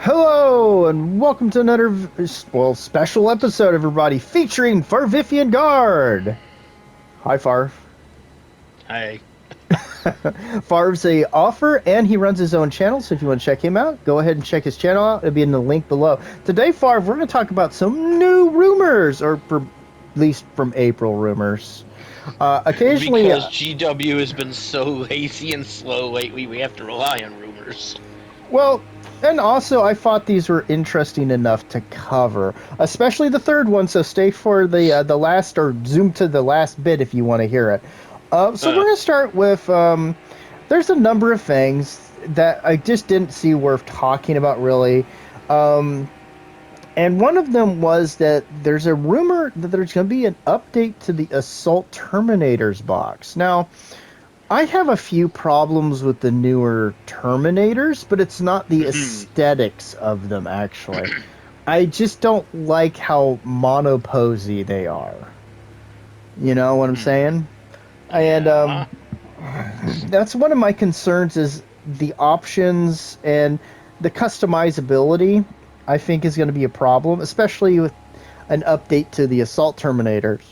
Hello, and welcome to another, special episode, everybody, featuring Farvifian Guard. Hi, Farv. Hey. Farv's a author, and he runs his own channel, so if you want to check him out, go ahead and check his channel out. It'll be in the link below. Today, Farv, we're going to talk about some new rumors, or at least from April rumors. Occasionally... Because GW has been so lazy and slow lately, we have to rely on rumors. Well, and also I thought these were interesting enough to cover, especially the third one. So stay for the last, or zoom to the last bit if you want to hear it. So we're gonna start with there's a number of things that I just didn't see worth talking about really, and one of them was that there's a rumor that there's gonna be an update to the Assault Terminators box. Now, I have a few problems with the newer Terminators, but it's not the aesthetics of them, actually. I just don't like how monoposy they are. You know what I'm saying? And that's one of my concerns is the options and the customizability, I think, is going to be a problem, especially with an update to the Assault Terminators.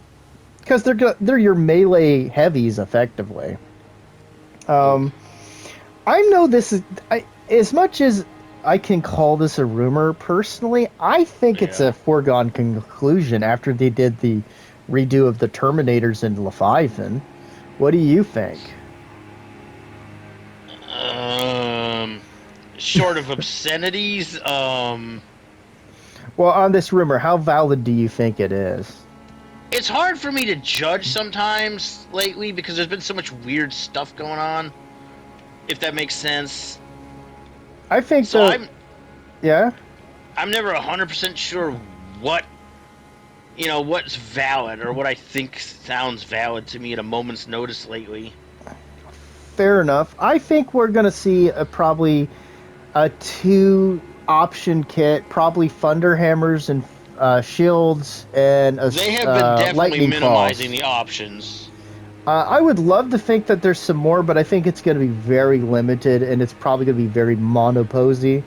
Because they're your melee heavies, effectively. I know this is... as much as I can call this a rumor, personally, I think it's a foregone conclusion after they did the redo of the Terminators in Leviathan. What do you think? Short of obscenities, Well, on this rumor, how valid do you think it is? it's hard for me to judge sometimes lately because there's been so much weird stuff going on, if that makes sense. I think so. Yeah? I'm never 100% sure what's valid or what I think sounds valid to me at a moment's notice lately. Fair enough. I think we're going to see probably a 2-option kit, probably Thunder Hammers and shields, and they have been definitely minimizing claws. the options. I would love to think that there's some more, but I think it's going to be very limited, and it's probably going to be very monoposy.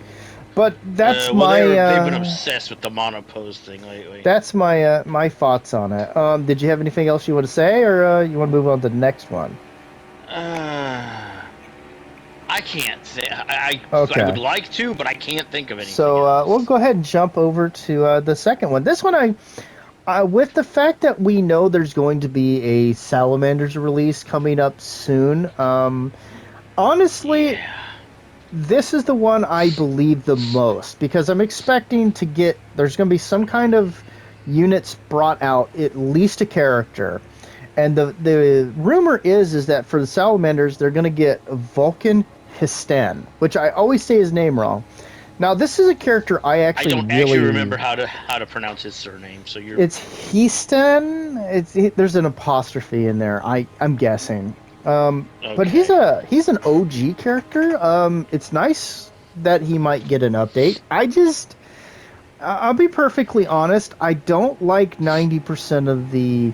But that's they've been obsessed with the monopose thing lately. That's my my thoughts on it. Did you have anything else you want to say, or you want to move on to the next one? I can't say. I would like to, but I can't think of anything. So we'll go ahead and jump over to the second one. This one, with the fact that we know there's going to be a Salamanders release coming up soon, honestly, this is the one I believe the most, because I'm expecting to get... There's going to be some kind of units brought out, at least a character. And the rumor is that for the Salamanders, they're going to get Vulcan Histen, which I always say his name wrong. Now, this is a character I don't actually remember how to pronounce his surname. So it's Histen. There's an apostrophe in there. I'm guessing. Okay. But he's an OG character. It's nice that he might get an update. I'll be perfectly honest. I don't like 90% of the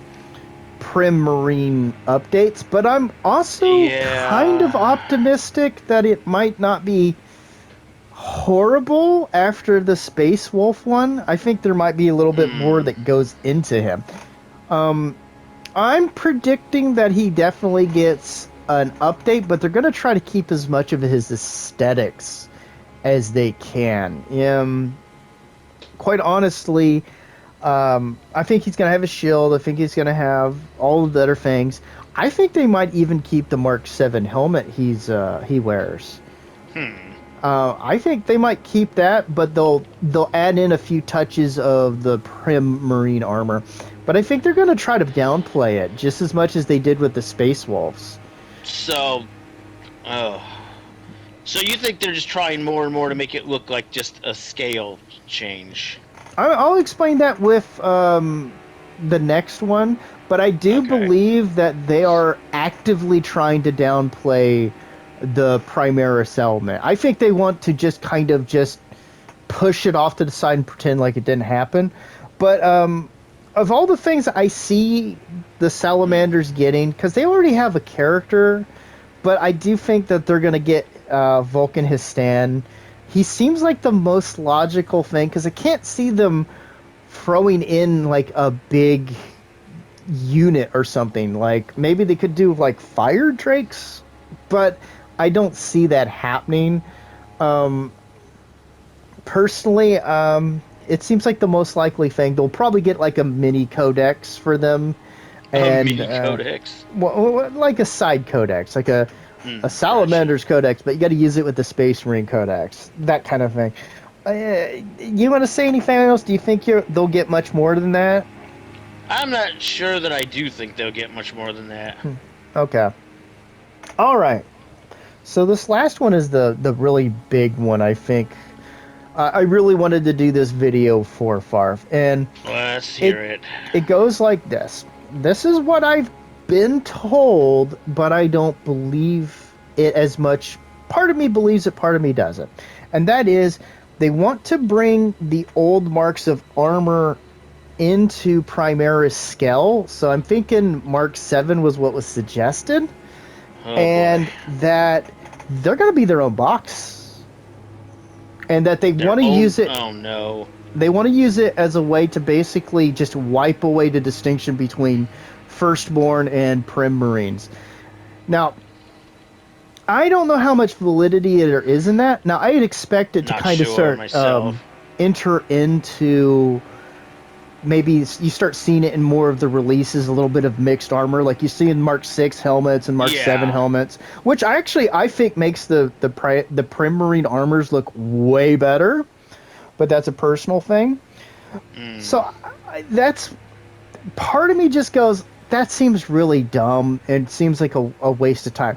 Prim Marine updates, but I'm also kind of optimistic that it might not be horrible after the Space Wolf one. I think there might be a little bit more that goes into him. I'm predicting that he definitely gets an update, but they're going to try to keep as much of his aesthetics as they can. Quite honestly, I think he's going to have a shield. I think he's going to have all of the other things. I think they might even keep the Mark 7 helmet he wears. I think they might keep that, but they'll add in a few touches of the Prim Marine armor. But I think they're going to try to downplay it just as much as they did with the Space Wolves. So you think they're just trying more and more to make it look like just a scale change? I'll explain that with the next one, but I do believe that they are actively trying to downplay the Primaris element. I think they want to just kind of just push it off to the side and pretend like it didn't happen. But of all the things I see the Salamanders getting, because they already have a character, but I do think that they're going to get Vulcan Histen, he seems like the most logical thing because I can't see them throwing in like a big unit or something. Like maybe they could do like fire drakes, but I don't see that happening. Um, Personally, it seems like the most likely thing. They'll probably get like a mini codex for them, A and mini codex. like a side codex, like a Gotcha. Salamander's codex, but you got to use it with the Space Marine codex, that kind of thing. You want to say anything else? Do you think they'll get much more than that? I'm not sure that I do think they'll get much more than that. Okay. All right. So this last one is the really big one, I think. I really wanted to do this video for Farv, and Let's it hear it. it goes like this. This is what I've been told, but I don't believe it as much. Part of me believes it, part of me doesn't. And that is they want to bring the old marks of armor into Primaris Skell. So I'm thinking Mark 7 was what was suggested, Oh boy. and that they're going to be their own box, and that they Their want to own. use it. Oh no. They want to use it as a way to basically just wipe away the distinction between Firstborn and Prim Marines. Now, I don't know how much validity there is in that. Now, I'd expect it to Not kind of sure start myself. enter into, maybe you start seeing it in more of the releases, a little bit of mixed armor, like you see in Mark 6 helmets and Mark 7 Yeah. helmets, which I think makes the Prim Marine armors look way better, but that's a personal thing. Mm. So that's part of me just goes, that seems really dumb and seems like a waste of time.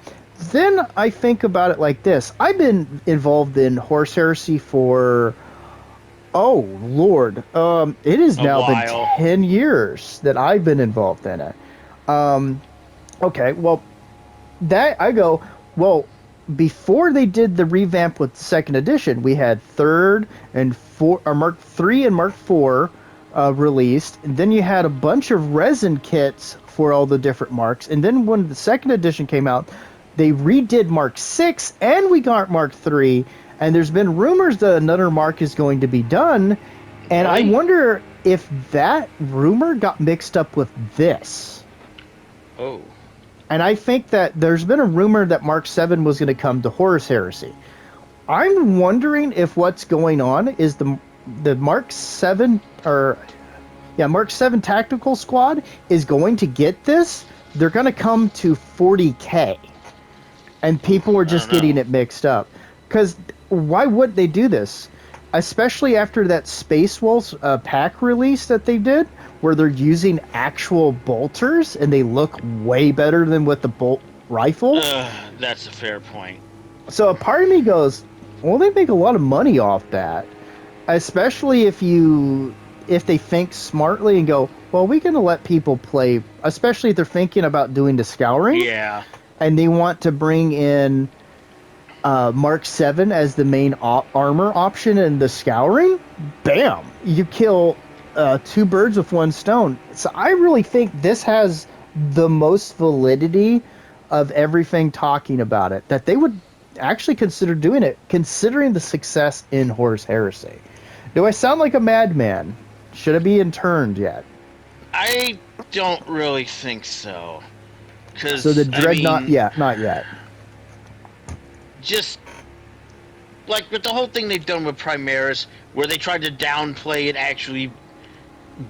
Then I think about it like this. I've been involved in horse heresy for, oh Lord, it has A now been while. 10 years that I've been involved in it. Okay, well, that I go, well, before they did the revamp with the second edition, we had third and four, or Mark 3 and Mark 4 released, and then you had a bunch of resin kits for all the different marks, and then when the second edition came out, they redid Mark 6 and we got Mark 3, and there's been rumors that another mark is going to be done, and I Really? wonder if that rumor got mixed up with this. Oh. And I think that there's been a rumor that Mark 7 was going to come to Horus Heresy. I'm wondering if what's going on is the Mark 7 or yeah, Mark 7 Tactical Squad is going to get this. They're going to come to 40K. And people are I don't just know. getting it mixed up. Cuz why would they do this? Especially after that Space Wolves pack release that they did, where they're using actual bolters and they look way better than with the bolt rifles. That's a fair point. So a part of me goes, well, they make a lot of money off that, especially if they think smartly and go, well, we're going to let people play, especially if they're thinking about doing the scouring Yeah. and they want to bring in Mark 7 as the main armor option in the scouring. Bam! You kill two birds with one stone. So I really think this has the most validity of everything talking about it, that they would actually consider doing it, considering the success in Horus Heresy. Do I sound like a madman? Should it be interned yet? I don't really think so. Because, So the I Dreadnought, mean, yeah, not yet. just like with the whole thing they've done with Primaris, where they tried to downplay it actually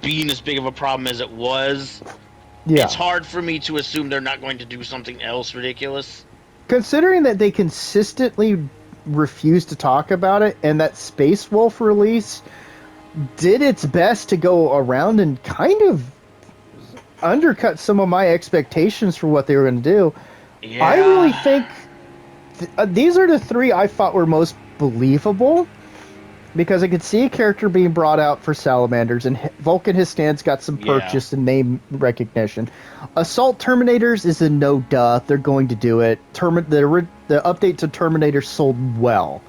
being as big of a problem as it was, Yeah. it's hard for me to assume they're not going to do something else ridiculous. Considering that they consistently refuse to talk about it, and that Space Wolf release did its best to go around and kind of undercut some of my expectations for what they were going to do, Yeah. I really think these are the three I thought were most believable, because I could see a character being brought out for Salamanders, and Vulcan his stance got some Yeah. purchase and name recognition. Assault Terminators is a no-duh. They're going to do it. The update to Terminator sold well.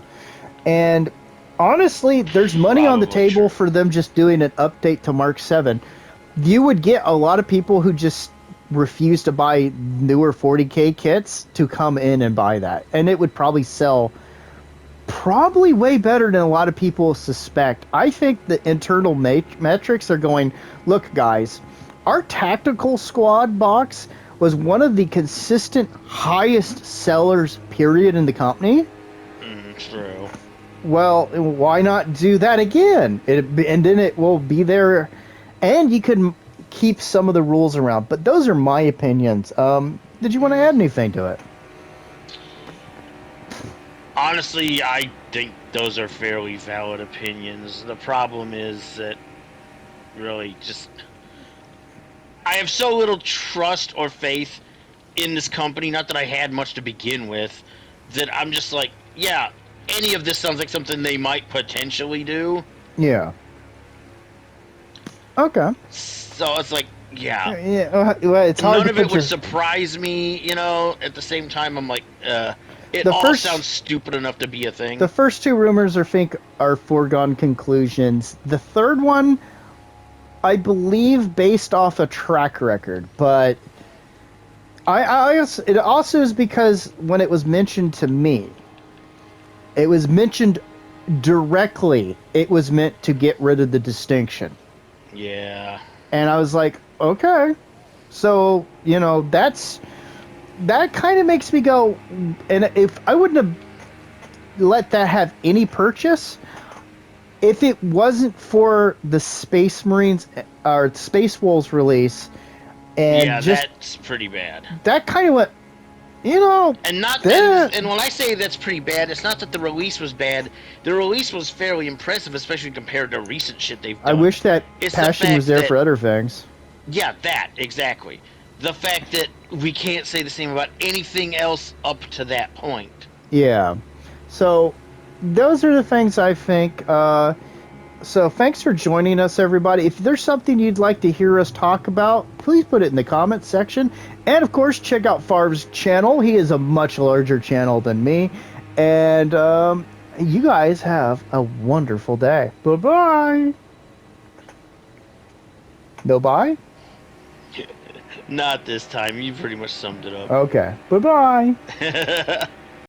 And honestly, there's money on the Probably table true. for them just doing an update to Mark 7. You would get a lot of people who just refuse to buy newer 40K kits to come in and buy that. And it would probably sell probably way better than a lot of people suspect. I think the internal metrics are going, look, guys, our tactical squad box was one of the consistent highest sellers, period, in the company. True. Well, why not do that again? And then it will be there, and you could keep some of the rules around. But those are my opinions. Did you want to add anything to it? Honestly, I think those are fairly valid opinions. The problem is that really just I have so little trust or faith in this company, not that I had much to begin with, that I'm just like, yeah, any of this sounds like something they might potentially do. Yeah. Okay. So it's like, yeah. Yeah. Well, it's hard None to of it put would your... surprise me, you know. At the same time, I'm like, it The all first- sounds stupid enough to be a thing. The first two rumors are foregone conclusions. The third one, I believe, based off a track record, but it also is because when it was mentioned to me, it was mentioned directly. It was meant to get rid of the distinction. Yeah. And I was like, okay. So, that kind of makes me go, and if I wouldn't have let that have any purchase, if it wasn't for the Space Marines or Space Wolves release, and yeah, just that's pretty bad. that kind of went, And not that, and when I say that's pretty bad, it's not that the release was bad. The release was fairly impressive, especially compared to recent shit they've done. I wish that It's the passion was fact there for other things. Yeah, that exactly. The fact that we can't say the same about anything else up to that point. Yeah. So those are the things I think. So thanks for joining us, everybody. If there's something you'd like to hear us talk about, please put it in the comments section. And of course, check out Farv's channel. He is a much larger channel than me. And you guys have a wonderful day. Bye-bye. No bye? Not this time. You pretty much summed it up. Okay. Bye-bye.